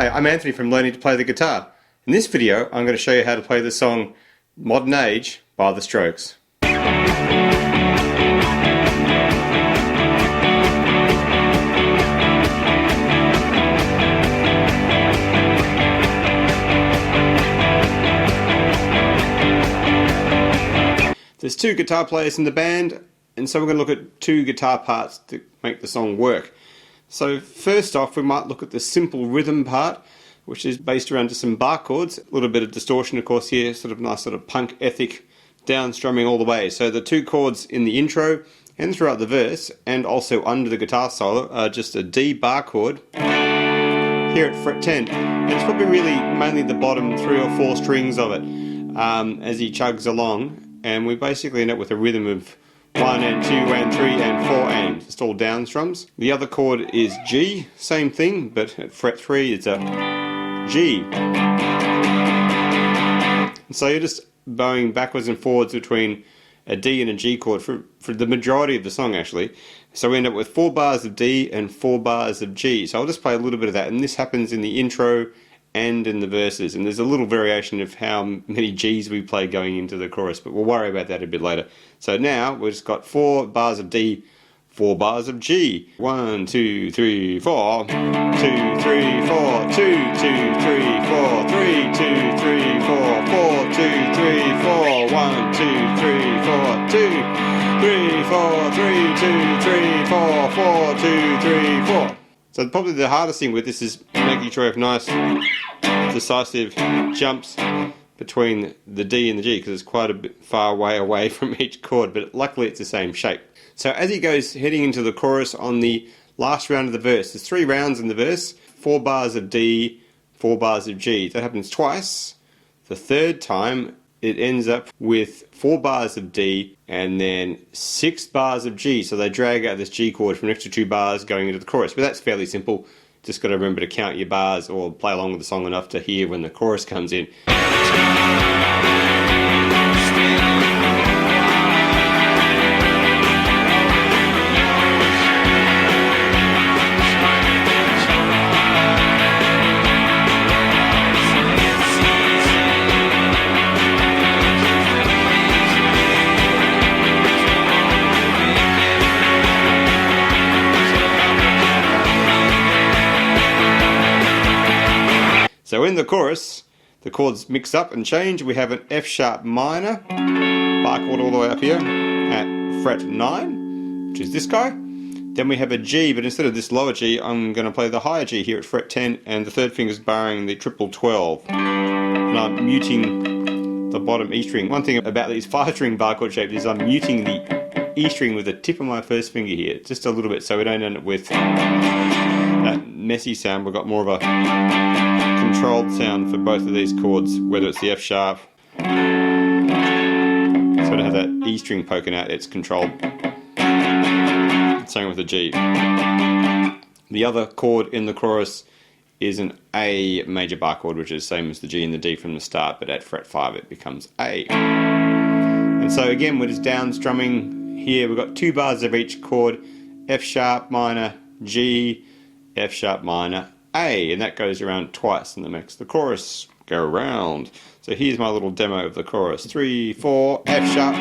Hi, I'm Anthony from Learning to Play the Guitar. In this video, I'm going to show you how to play the song Modern Age by The Strokes. There's two guitar players in the band, and so we're going to look at two guitar parts to make the song work. So first off, we might look at the simple rhythm part, which is based around just some bar chords, a little bit of distortion of course here, sort of nice sort of punk ethic down strumming all the way. So the two chords in the intro and throughout the verse and also under the guitar solo are just a D bar chord here at fret 10, and it's probably really mainly the bottom 3 or 4 strings of it as he chugs along, and we basically end up with a rhythm of 1 and 2 and 3 and 4 and just all down strums. The other chord is G, same thing, but at fret 3 it's a G. And so you're just bowing backwards and forwards between a D and a G chord for the majority of the song actually. So we end up with 4 bars of D and 4 bars of G. So I'll just play a little bit of that, and this happens in the intro and in the verses, and there's a little variation of how many G's we play going into the chorus, but we'll worry about that a bit later. So now we've just got 4 bars of D, 4 bars of G. 1, 2, 3, 4. 2, 3, 4. 2, 2, 3, 4. 3, 2, 3, 4. 4, 2, 3, 4. 1, 2, 3, 4. 2, 3, 4. 3, 2, 3, 4. 4, 2, 3, 4. So probably the hardest thing with this is making sure you have nice, decisive jumps between the D and the G, because it's quite a bit far way away from each chord, but luckily it's the same shape. So as he goes heading into the chorus on the last round of the verse, there's 3 rounds in the verse, 4 bars of D, 4 bars of G. That happens twice. The third time it ends up with 4 bars of D and then 6 bars of G. So they drag out this G chord for an extra 2 bars going into the chorus. But that's fairly simple. Just got to remember to count your bars or play along with the song enough to hear when the chorus comes in. So in the chorus, the chords mix up and change. We have an F sharp minor, bar chord all the way up here at fret 9, which is this guy. Then we have a G, but instead of this lower G, I'm going to play the higher G here at fret 10, and the third finger is barring the triple 12. And I'm muting the bottom E string. One thing about these 5-string bar chord shapes is I'm muting the E string with the tip of my first finger here, just a little bit, so we don't end up with that messy sound. We've got more of a controlled sound for both of these chords, whether it's the F sharp, so to have that E string poking out, it's controlled. Same with the G. The other chord in the chorus is an A major bar chord, which is the same as the G and the D from the start, but at fret 5 it becomes A. And so again, we're just down strumming here. We've got 2 bars of each chord, F sharp minor, G, F sharp minor, A, and that goes around twice, and that makes the chorus go round. So here's my little demo of the chorus. 3, 4, F sharp,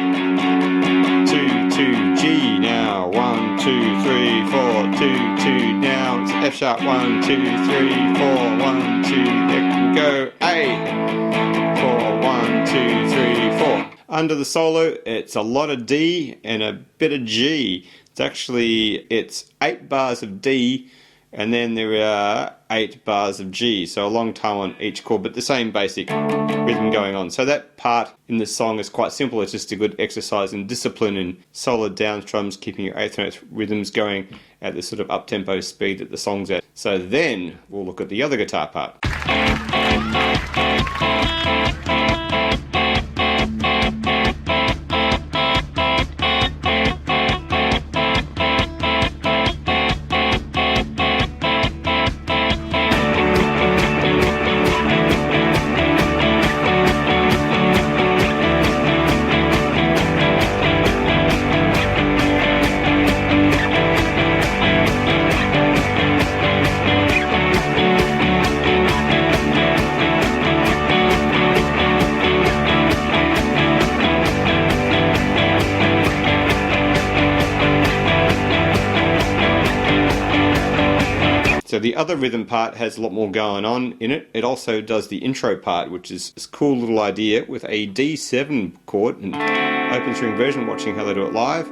2, 2, G, now 1, 2, 3, 4, 2, 2, now it's F sharp, 1, 2, 3, 4, 1, 2, there can go A, 4, 1, 2, 3, 4. Under the solo, it's a lot of D and a bit of G. It's 8 bars of D, and then there are 8 bars of G, so a long time on each chord, but the same basic rhythm going on. So that part in the song is quite simple. It's just a good exercise in discipline and solid down strums, keeping your 8th note rhythms going at the sort of up-tempo speed that the song's at. So then we'll look at the other guitar part. So the other rhythm part has a lot more going on in it. It also does the intro part, which is this cool little idea with a D7 chord, an open string version, watching how they do it live,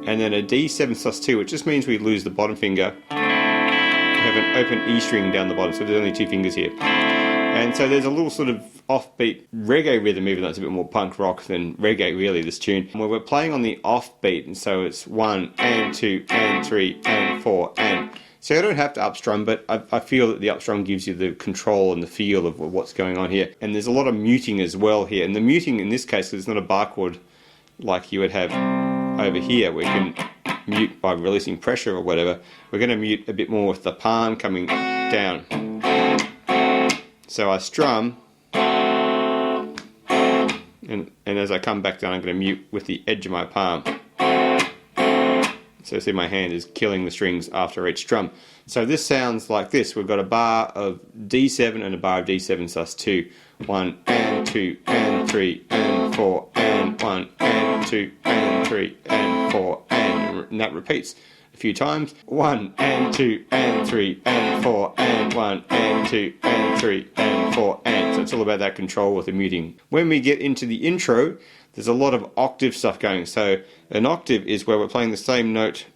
and then a D7 sus2, which just means we lose the bottom finger. We have an open E string down the bottom, so there's only 2 fingers here. And so there's a little sort of offbeat reggae rhythm, even though it's a bit more punk rock than reggae really, this tune, where we're playing on the offbeat, and so it's 1 and 2 and 3 and 4 and... So I don't have to upstrum, but I feel that the upstrum gives you the control and the feel of what's going on here. And there's a lot of muting as well here. And the muting in this case is not a bar chord like you would have over here, where you can mute by releasing pressure or whatever. We're going to mute a bit more with the palm coming down. So I strum, and as I come back down, I'm going to mute with the edge of my palm. So see, my hand is killing the strings after each strum. So this sounds like this. We've got a bar of D7 and a bar of D7 sus2. 1 and 2 and 3 and 4 and 1 and 2 and 3 and 4 and that repeats a few times. 1 and 2 and 3 and 4 and 1 and 2 and 3 and 4 and... So it's all about that control with the muting. When we get into the intro, there's a lot of octave stuff going. So an octave is where we're playing the same note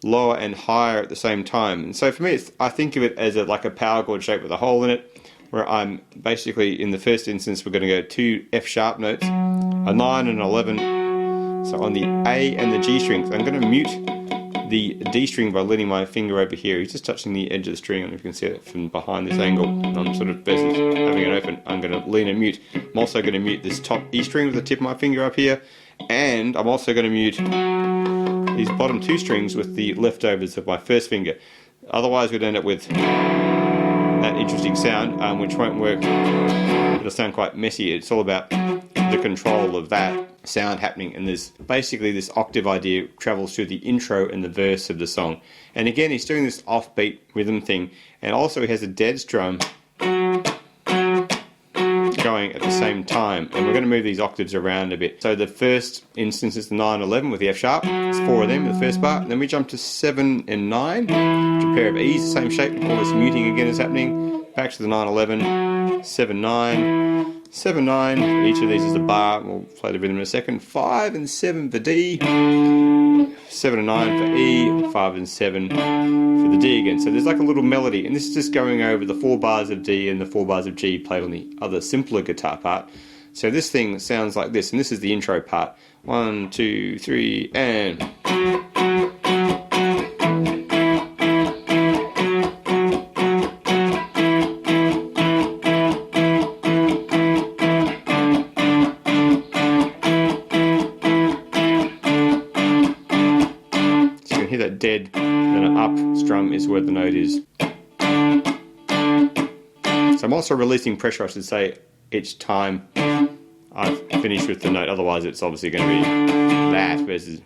lower and higher at the same time. And so for me, I think of it as like a power chord shape with a hole in it, where I'm basically, in the first instance, we're going to go 2 F sharp notes, a 9 and an 11. So on the A and the G strings, I'm going to mute the D string by leaning my finger over here. He's just touching the edge of the string. I don't know if you can see it from behind this angle. I'm sort of versus having it open. I'm going to lean and mute. I'm also going to mute this top E string with the tip of my finger up here. And I'm also going to mute these bottom 2 strings with the leftovers of my first finger. Otherwise we'd end up with that interesting sound, which won't work. It'll sound quite messy. It's all about the control of that sound happening, and there's basically this octave idea travels through the intro and the verse of the song. And again, he's doing this offbeat rhythm thing, and also he has a dead strum going at the same time, and we're going to move these octaves around a bit. So the first instance is the 9 11 with the F sharp. It's 4 of them in the first bar. And then we jump to 7 and 9, which are a pair of E's, the same shape. All this muting again is happening. Back to the 9 11, 7 9. 7 9, each of these is a bar. We'll play the rhythm in a second. 5 and 7 for D, 7 and 9 for E, 5 and 7 for the D again. So there's like a little melody, and this is just going over the 4 bars of D and the 4 bars of G played on the other simpler guitar part. So this thing sounds like this, and this is the intro part. 1 2 3 and... that dead and an up strum is where the note is. So I'm also releasing pressure, I should say, each time I've finished with the note. Otherwise it's obviously going to be that versus...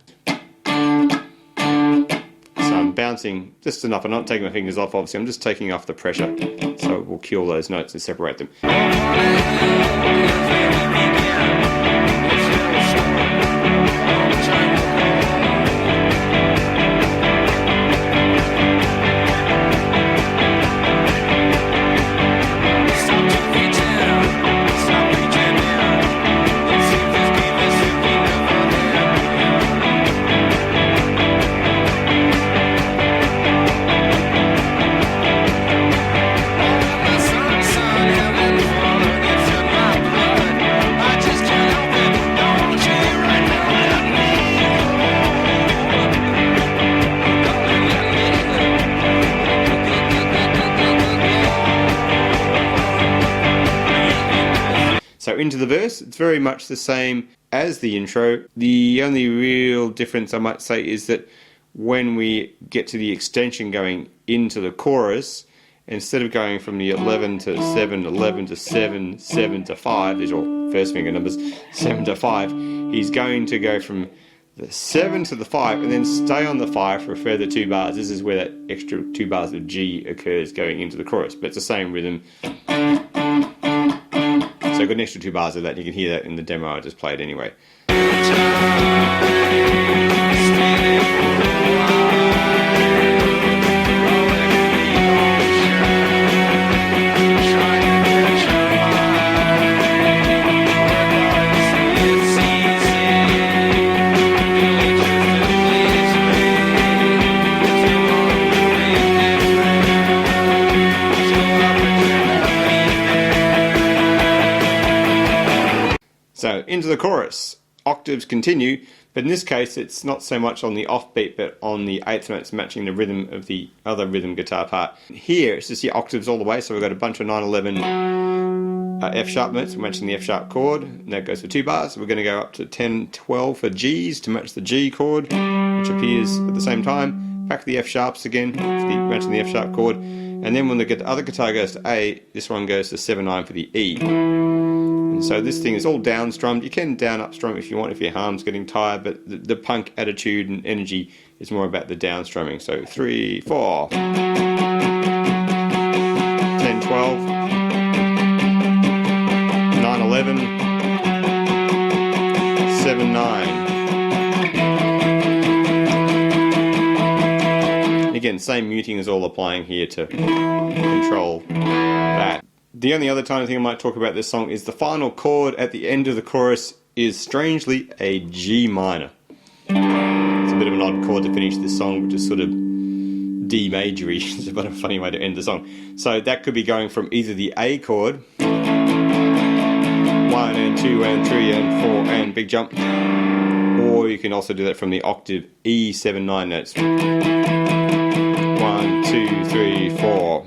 So I'm bouncing just enough. I'm not taking my fingers off, obviously. I'm just taking off the pressure, so we'll kill those notes and separate them. So into the verse, it's very much the same as the intro. The only real difference I might say is that when we get to the extension going into the chorus, instead of going from the 11 to 7, 11 to 7, 7 to 5, these are all first finger numbers, 7 to 5, he's going to go from the 7 to the 5 and then stay on the 5 for a further 2 bars. This is where that extra 2 bars of G occurs going into the chorus, but it's the same rhythm. So I've got an extra 2 bars of that. You can hear that in the demo I just played anyway. into the chorus. Octaves continue, but in this case it's not so much on the offbeat but on the eighth notes matching the rhythm of the other rhythm guitar part. Here it's just the octaves all the way, so we've got a bunch of 9/11 F sharp notes matching the F sharp chord, and that goes for 2 bars. We're going to go up to 10/12 for G's to match the G chord, which appears at the same time. Back to the F sharps again, matching the F sharp chord, and then when the other guitar goes to A, this one goes to 7/9 for the E. And so this thing is all down strummed. You can down up strum if you want, if your arm's getting tired, but the punk attitude and energy is more about the down strumming. So 3, 4, 10/12, 9/11, 7/9. Again, same muting is all applying here to control that. The only other tiny thing I might talk about this song is the final chord at the end of the chorus is strangely a G minor. It's a bit of an odd chord to finish this song, which is sort of D majory. It's a bit of a funny way to end the song. So that could be going from either the A chord, 1 and 2 and 3 and 4 and big jump, or you can also do that from the octave E 7/9 notes. 1, 2, 3, 4.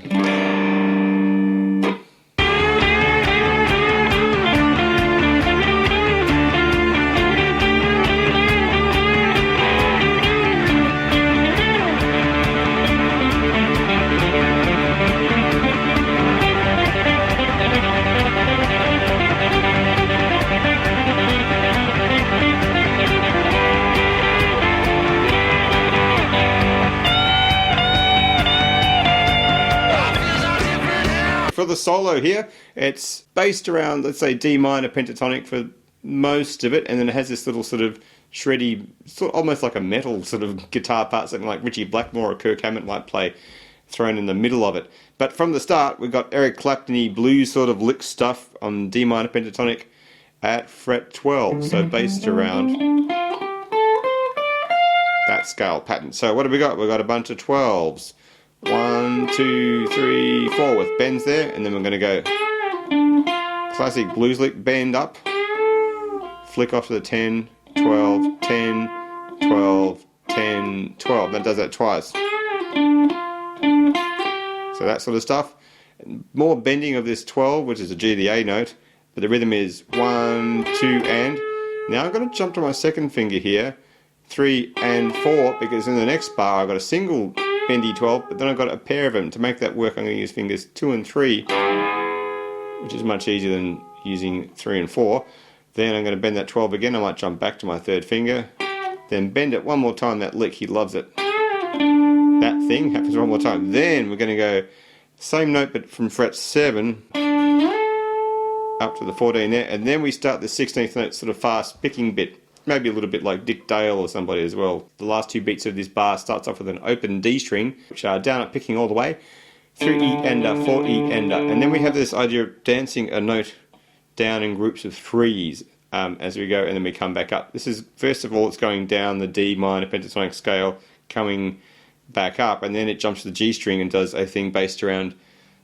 For the solo here, it's based around, let's say, D minor pentatonic for most of it, and then it has this little sort of shreddy, sort of almost like a metal sort of guitar part, something like Richie Blackmore or Kirk Hammett might play, thrown in the middle of it. But from the start, we've got Eric Clapton-y blues sort of lick stuff on D minor pentatonic at fret 12, so based around that scale pattern. So what have we got? We've got a bunch of 12s. 1, 2, 3, 4 with bends there, and then we're going to go classic blues lick, bend up, flick off to the 10, 12, 10, 12, 10, 12. That does that twice. So that sort of stuff. More bending of this 12, which is a G, the A note, but the rhythm is 1, 2, and. Now I'm going to jump to my second finger here, 3 and 4, because in the next bar I've got a single bendy 12, but then I've got a pair of them. To make that work, I'm going to use fingers 2 and 3, which is much easier than using 3 and 4. Then I'm going to bend that 12 again. I might jump back to my third finger, then bend it one more time. That lick, he loves it. That thing happens one more time. Then we're going to go same note, but from fret 7 up to the 14 there, and then we start the 16th note sort of fast picking bit. Maybe a little bit like Dick Dale or somebody as well. The last 2 beats of this bar starts off with an open D string, which are down up picking all the way, 3 E ender, 4 E ender, and then we have this idea of dancing a note down in groups of 3s as we go, and then we come back up. This is, first of all, it's going down the D minor pentatonic scale, coming back up, and then it jumps to the G string and does a thing based around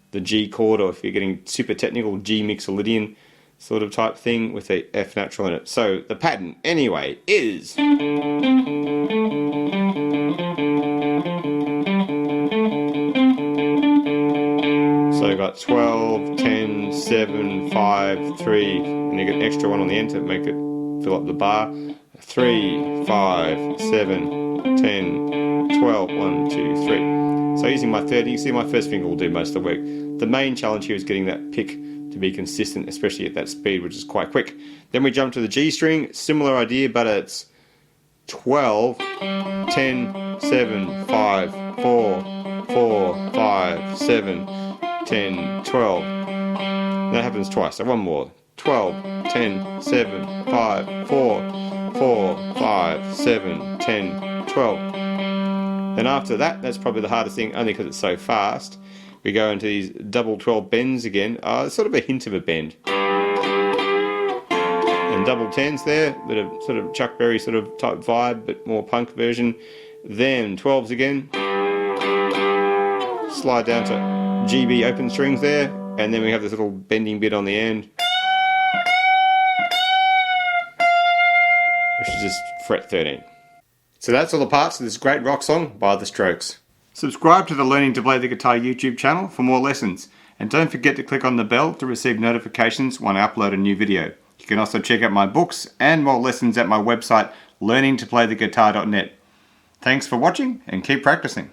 the G chord, or if you're getting super technical, G mixolydian sort of type thing with a F natural in it. So the pattern, anyway, is so you've got 12, 10, 7, 5, 3, and you get an extra one on the end to make it fill up the bar. 3, 5, 7, 10, 12, 1, 2, 3. So using my third, you can see my first finger will do most of the work. The main challenge here is getting that pick to be consistent, especially at that speed, which is quite quick. Then we jump to the G string, similar idea, but it's 12, 10, 7, 5, 4, 4, 5, 7, 10, 12. That happens twice, so one more. 12, 10, 7, 5, 4, 4, 5, 7, 10, 12. Then after that, that's probably the hardest thing, only because it's so fast. We go into these double 12 bends again. It's sort of a hint of a bend. And double 10s there, bit of sort of Chuck Berry sort of type vibe, but more punk version. Then 12s again. Slide down to GB open strings there, and then we have this little bending bit on the end. just fret 13. So that's all the parts of this great rock song by The Strokes. Subscribe to the Learning to Play the Guitar YouTube channel for more lessons. And don't forget to click on the bell to receive notifications when I upload a new video. You can also check out my books and more lessons at my website, learningtoplaytheguitar.net. Thanks for watching and keep practicing.